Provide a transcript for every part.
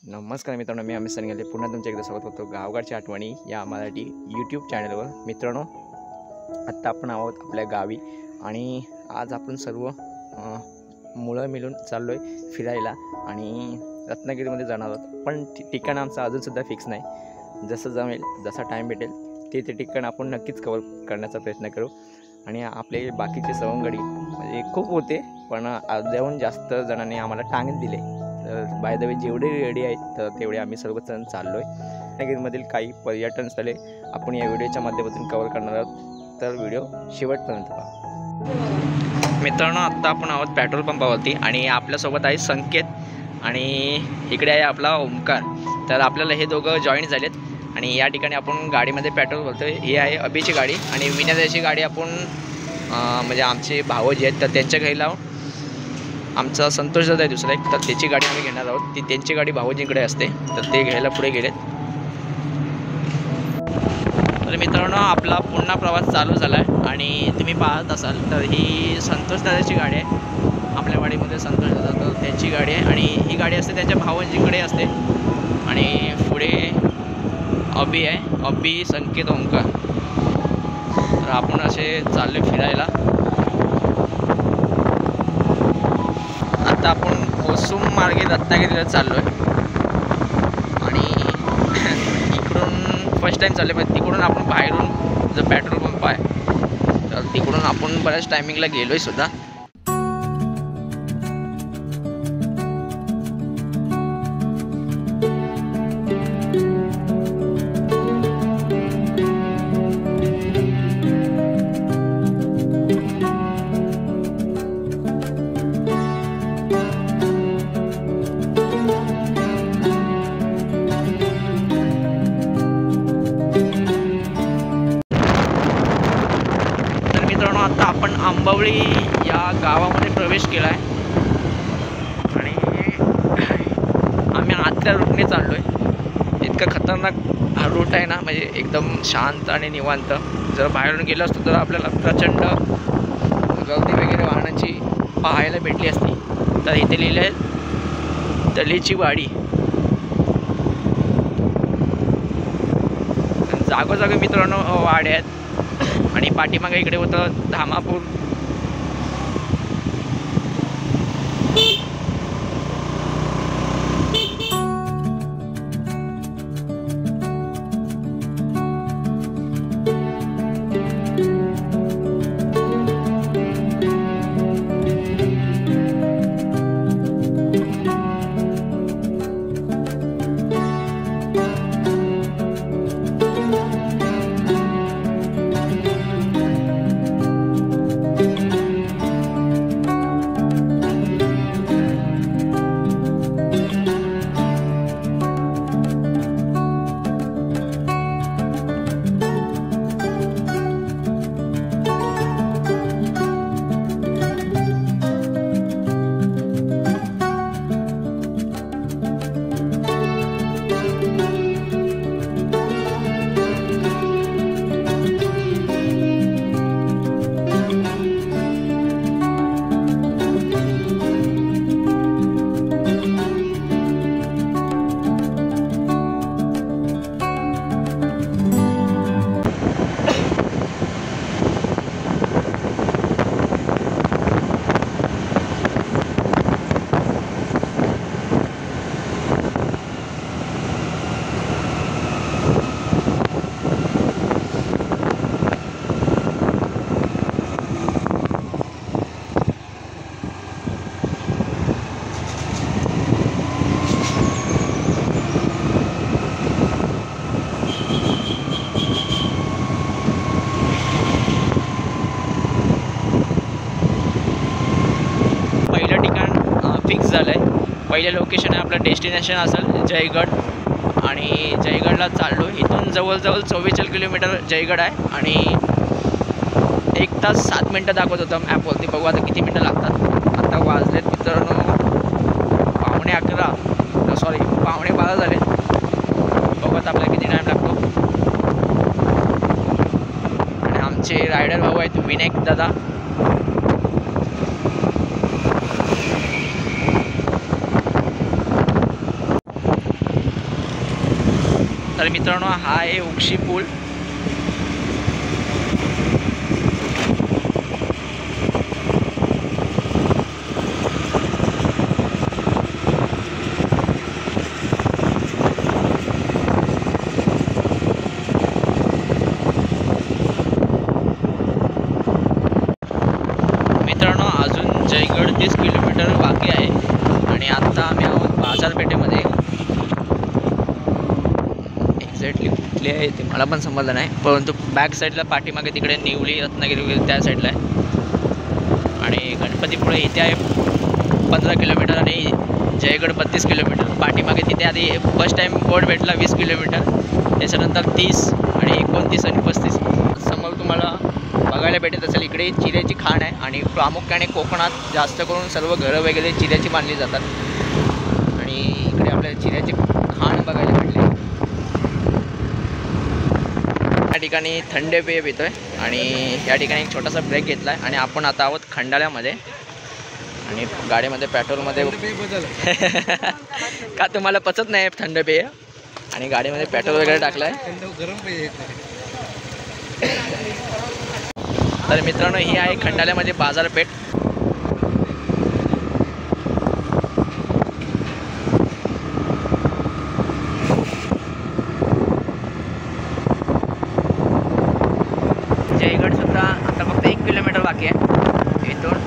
नमस्कार मित्रांनो, मी अमित सनगले पुन्हा तुमच्या एकदा स्वागत करतो गावगाडच्या आठवणी या मराठी यूट्यूब चॅनलवर। मित्रांनो, आत्ता आपण आहोत आपल्या गावी आणि आज आपण सर्व मुलं मिळून चाललो आहे फिरायला आणि रत्नागिरीमध्ये जाणार आहोत। पण ठिकाण आमचं अजूनसुद्धा फिक्स नाही। जसं जमेल, जसा टाईम भेटेल ते ठिकाण आपण नक्कीच कवर करण्याचा प्रयत्न करू। आणि आपले बाकीचे सवंगडी म्हणजे खूप होते, पण अर्ध्याहून जास्त जणांनी आम्हाला टांगत दिले। बाय द वे जेवढे रेडी आहेत तर तेवढे आम्ही सर्वजण चाललो आहे। रत्नागिरीमधील काही पर्यटन स्थळे आपण या व्हिडिओच्या माध्यमातून कव्हर करणार आहोत, तर व्हिडिओ शेवटपर्यंत पहा। मित्रांनो, आत्ता आपण आहोत पेट्रोल पंपावरती आणि आपल्यासोबत आहे संकेत आणि इकडे आहे आपला ओमकार। तर आपल्याला हे दोघं जॉईन झालेत आणि या ठिकाणी आपण गाडीमध्ये पेट्रोल भरतोय। ही आहे अभिची गाडी आणि विनयाची गाडी आपण म्हणजे आमचे भाऊ जे आहेत तर त्यांच्या घरी लावून आमचा संतोष दादा आहे दुसरा एक, तर त्याची गाडी आम्ही घेणार आहोत। ती त्यांची गाडी भाऊजींकडे असते, तर ते घ्यायला पुढे गेलेत। तर मित्रांनो, आपला पुन्हा प्रवास चालू झाला आहे आणि तुम्ही पाहत असाल तर ही संतोष दादाची गाडी आहे। आपल्या गाडीमध्ये संतोष दादा तर त्यांची गाडी आहे आणि ही गाडी असते त्यांच्या भाऊजींकडे असते। आणि पुढे अभि आहे, अभि, संकेत, ओंकार। तर आपण असे चालले फिरायला। आता आपण कोसुम मार्गे रत्नागिरीला चाललो आहे आणि इकडून फर्स्ट टाईम चाललो आहे, पण तिकडून आपण बाहेरून जो पेट्रोल पंप आहे तर तिकडून आपण बऱ्याच टायमिंगला गेलो आहे सुद्धा। आता आपण आंबवळी या गावामध्ये प्रवेश केला आहे आणि आम्ही आतल्या रूटने चाललो आहे। इतका खतरनाक हा रूट आहे ना, म्हणजे एकदम शांत आणि निवांत। जर बाहेरून गेलो असतो तर आपल्याला प्रचंड गर्दी वगैरे वाहनाची पाहायला भेटली असती। तर इथे लिहिलं आहे दलीची वाडी। जागोजागी मित्रांनो वाड्या आहेत आणि पाठीमागे इकडे होतं धामापूर। फिक्स झालं आहे। पहिलं लोकेशन आहे आपलं डेस्टिनेशन असेल जयगड आणि जयगडला चाललो। इथून जवळजवळ 44 किलोमीटर जयगड आहे आणि 1 तास 7 मिनटं दाखवत होतं ॲपवरती। बघू आता किती मिनटं लागतात। आता वाजलेत मित्रांनो 11:15 झाले। बघू आता आपल्याला किती टाईम लागतो। आणि आमचे रायडर भाऊ आहेत विनायक दादा। तर मित्रांनो हा आहे उक्षी पूल. मित्रांनो अजून जयगड 30 किलोमीटर बाकी आहे आणि आता आम्ही आहोत बाजारपेठेमध्ये. एक्झॅक्टली कुठली आहे ते मला पण समजलं नाही, परंतु बॅक साईडला पाठीमागे तिकडे निवली रत्नागिरी वगैरे त्या साईडला आहे आणि गणपतीपुळे इथे आहे 15 किलोमीटर आणि जयगड 32 किलोमीटर. पाठीमागे तिथे आधी फर्स्ट टाईम बोर्ड भेटला 20 किलोमीटर, त्याच्यानंतर 30 आणि 29 आणि 35. समोर तुम्हाला बघायला भेटत असेल इकडे चिऱ्याची खाण आहे आणि प्रामुख्याने कोकणात जास्त करून सर्व घरं वगैरे चिऱ्याची बांधली जातात आणि इकडे आपल्याला चिऱ्याची खाण बघायला भेटले. या ठिकाणी थंड पेय पितोय आणि या ठिकाणी एक छोटासा ब्रेक घेतला आहे आणि आपण आता आहोत खंडाळ्यामध्ये आणि गाडीमध्ये पेट्रोलमध्ये का तुम्हाला पचत नाही थंड पेय आणि गाडीमध्ये पेट्रोल वगैरे टाकलं आहे. गरम पेय. तर मित्रांनो ही आहे खंडाळ्यामध्ये बाजारपेठ. जयगड सुद्धा आता फक्त 1 किलोमीटर बाकी आहे इथून.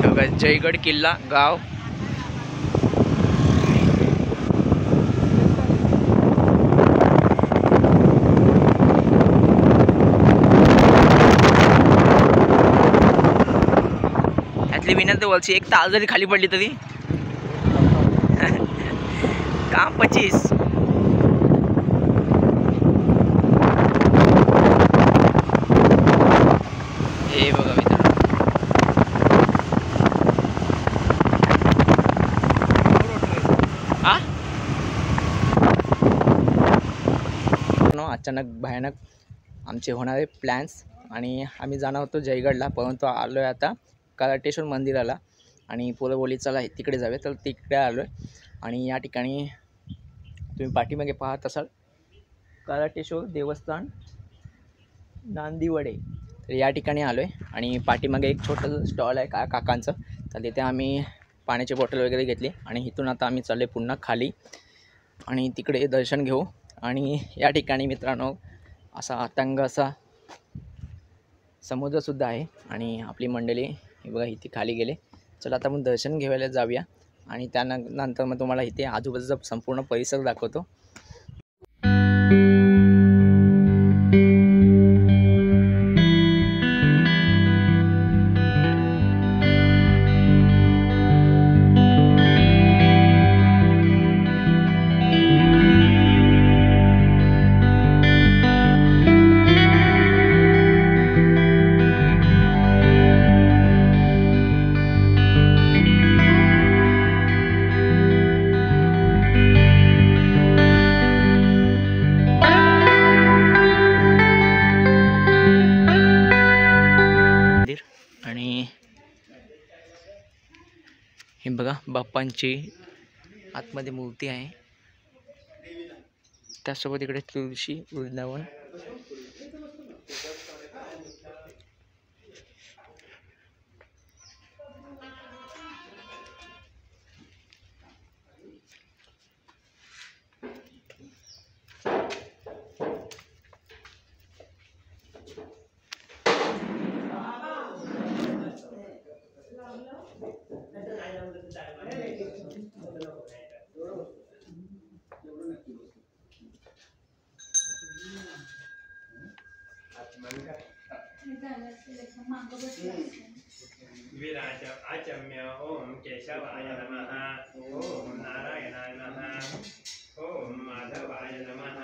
बघा जयगड किल्ला गाव. यातली विनंती वरची एक तास जरी खाली पडली तरी काम 25. हे बघा मित्रांनो अचानक भयानक आमचे होणारे प्लॅन्स आणि आम्ही जाणार होतो जयगडला, परंतु आलो आहे आता कराटेश्वर मंदिराला आणि पोरं बोली चला तिकडे जावे, तर तिकडे आलो आहे. आणि या ठिकाणी तुम्ही पाठीमागे पाहत असाल कराटेश्वर देवस्थान नांदिवडे, तर या ठिकाणी आलो आहे आणि पाठीमागे एक छोटंसं स्टॉल आहे काकांचं, तर तिथे आम्ही पाण्याची बॉटल वगैरे घेतली आणि इथून आता आम्ही चालले पुन्हा खाली आणि तिकडे दर्शन घेऊ. आणि या ठिकाणी मित्रांनो असा अतंग असा समुद्रसुद्धा आहे आणि आपली मंडळी हे बघा इथे खाली गेले. चला आता आपण दर्शन घ्यायला जाऊया आणि त्यानंतर मग तुम्हाला इथे आजूबाजूचा संपूर्ण परिसर दाखवतो. आणि हे बघा बाप्पांची आतमध्ये मूर्ती आहे, त्यासोबत इकडे तुळशी वृंदावन. विराज आचम्य ओम केशवाय नमः ओम नारायणाय नमः ओम माधवाय नमः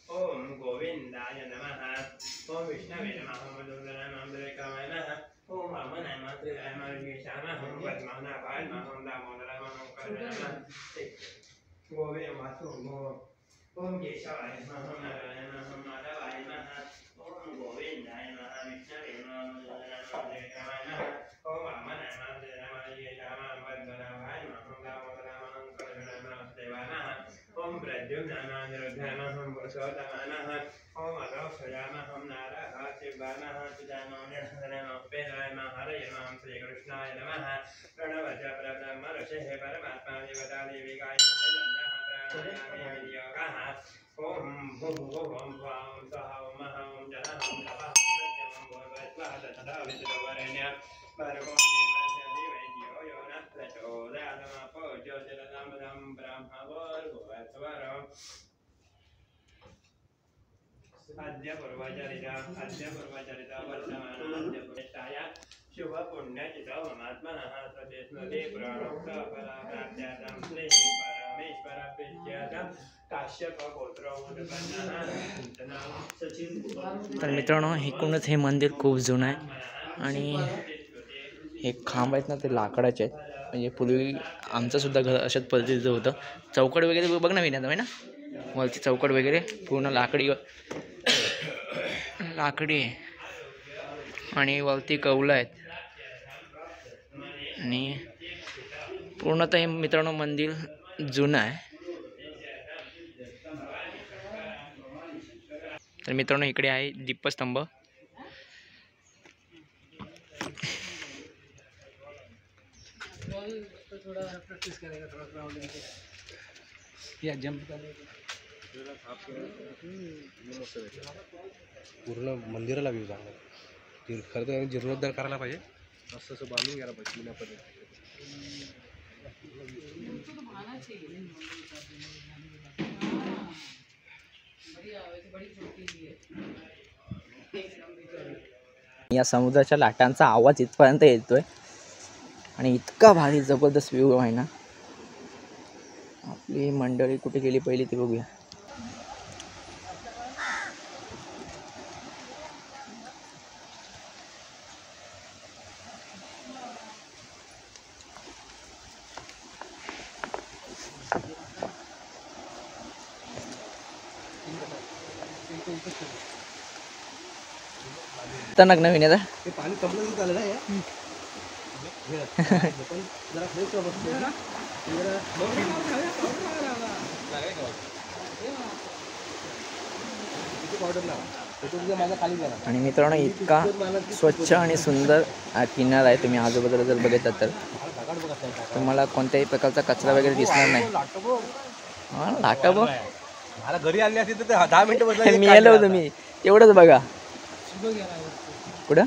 ओम गोविंदाय नमः ओम विष्णवे नमः ओम मधुसूदनाय नमः ओम वामनाय मातृकाय नमः ओम पद्मनाभाय नमः ओम दामोदराय नमः ओम कर्णाय नमः गोवे वासुदेव ओम केशवाय नमः ओम नारायणाय नमः ओम माधवाय नमः ओम गोविंदाय नमः विष्णवे नमः ओम वामनाय मातृकाय नमः ओम पद्मनाभाय नमः ओम दामोदराय नमः ओम कर्णाय नमः प्रद्युम्नामानिरुद्धामहं पुरुषोत्तमानः ओम अगौक्षयामहं नारः शिवानः चिदानोऽन्यहरनमः हरयमहं श्रीकृष्णाय नमः प्रणवच परब्रह्म ऋषिः परमात्मा देवता देविकाय प्राणायामे विनियोगः ओम भूर्भुवः स्वां स्वः ओम अहं जनः तपः सत्यं भूर्भुवः तथा विष्णुवरेण्यं भर्गो देवस्य देवैन्यो यो नः प्रचोदयादमपो ज्योतिरदमदं ब्रह्मभूर्भुवस्वरम् अद्य पूर्वचरिता वर्तमानः अद्य पुरुषाय शुभ पुण्यचितो ममात्मनः स्वदेस्मृति प्रणोक्ता फलाप्राप्त्यार्थं श्रीः परमेश्वर प्रीत्यर्थं काश्यपपुत्रो उत्पन्नः तर मित्रांनो एकूणच हे मंदिर खूप जुनं आहे आणि हे खांब आहेत ना ते लाकडाचे आहेत. म्हणजे पूर्वी आमचं सुद्धा घर अशाच पद्धतीचं होतं. चौकट वगैरे बघ ना विण्यात आहे ना, वरची चौकट वगैरे पूर्ण लाकडी आहे आणि वरती कौलं आहेत आणि पूर्णतः हे मित्रांनो मंदिर जुनं आहे. तर मित्रांनो इकडे आहे दीपस्तंभ. या जंप पूर्ण मंदिराला व्ह्यू चांगला. खरं तर जीर्णोद्धार करायला पाहिजे, असं असं बांधून घ्यायला पाहिजे जुन्या पद्धतीने. या समुद्राच्या लाटांचा आवाज इथपर्यंत येतोय आणि इतका भारी जबरदस्त व्ह्यू आहे ना. आपली मंडळी कुठे गेली पहिली ती बघूया. खतरनाक नवीन आहे ते पाणी कपलं झालं ना. जरा फ्रेश बसतो ना. आणि मित्रांनो इतका स्वच्छ आणि सुंदर किनारा आहे. तुम्ही आजूबाजूला जर बघितलं तर तुम्हाला कोणत्याही प्रकारचा कचरा वगैरे दिसणार नाही. हा लाटा बघ, मला घरी आणली असती तर 10 मिनिटं बसला मी आलो होतो. मी एवढंच बघा कुठं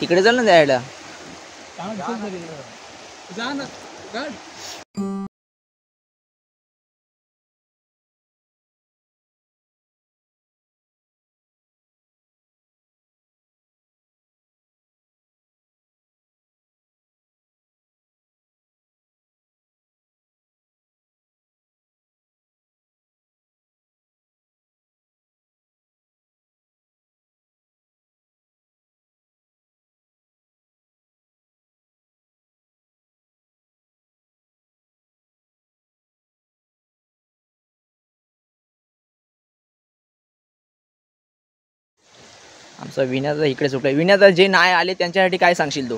तिकडे चाल ना जायला. आमचा विण्याचा इकडे सुटला. विण्याचा जे नाही आले त्यांच्यासाठी काय सांगशील तू?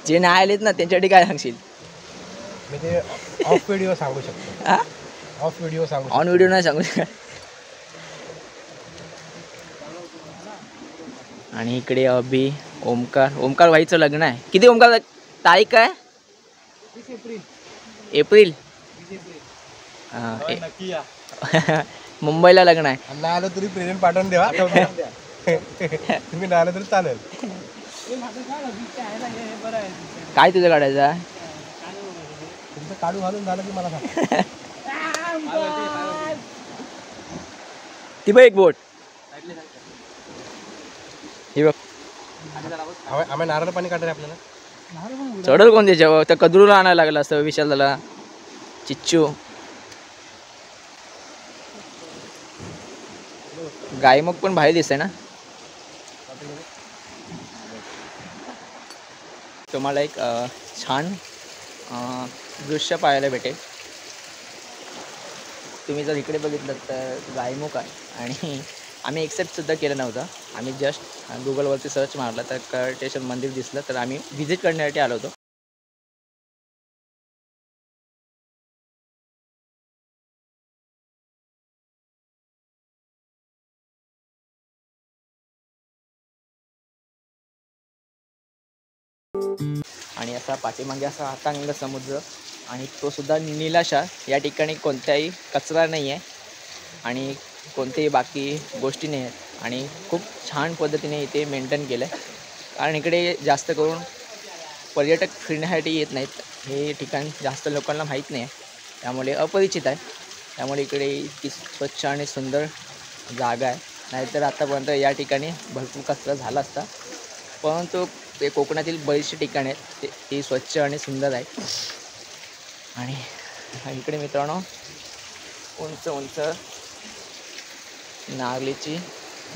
जे नाही आलेत ना त्यांच्यासाठी काय सांगशील? मी ते ऑफ व्हिडिओ सांगू शकतो. ऑफ व्हिडिओ सांगू, ऑन व्हिडिओ नाही सांगू शकत. आणि इकडे अभि, ओमकार भाईचं लग्न आहे. किती ओमकार तारीख काय? 20 एप्रिल. नक्की या. मुंबईला लग्न आहे. नाही आलं तरी प्रेझेंट पाठवून द्या. तुम्ही नाही आलं तरी चालेल. काय तुझं काढायचं? तुमचं काढू घालून झालं की मला सांग. ती बघ एक बोट. ही बघ. आम्ही नारळ पाणी काढणार आपल्याला. चढल कोण त्याच्यावर? त्या कदरूला आणायला लागला असतं विशाल झाला. चिच्चू गाय मग पण बाहेर दिसते ना. तुम्हाला एक छान दृश्य पाहायला भेटेल. तुम्ही जर इकडे बघितलं तर गायमुख आहे आणि आम्ही एक्सेप्टसुद्धा केलं नव्हतं. आम्ही जस्ट गुगलवरती सर्च मारलं तर कळटेश्वर मंदिर दिसलं, तर आम्ही व्हिजिट करण्यासाठी आलो होतो. आणि असा पाठीमागे असा अथांग समुद्र आणि तो सुद्धा निलाशार. या ठिकाणी कोणताही कचरा नाही आहे आणि कोणतेही बाकी गोष्टी नाही आहेत आणि खूप छान पद्धतीने इथे मेंटेन केलं आहे. कारण इकडे जास्त करून पर्यटक फिरण्यासाठी येत नाहीत. हे ठिकाण जास्त लोकांना माहीत नाही आहे, त्यामुळे अपरिचित आहे. त्यामुळे इकडे इतकी स्वच्छ आणि सुंदर जागा आहे. नाहीतर आतापर्यंत या ठिकाणी भरपूर कचरा झाला असता. परंतु ते कोकणातील बरीचशी ठिकाणे आहेत ती स्वच्छ आणि सुंदर आहे. आणि इकडे मित्रांनो उंच उंच नारळीची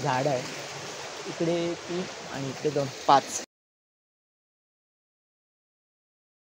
झाडं आहे. इकडे 3 आणि इकडे 2, 5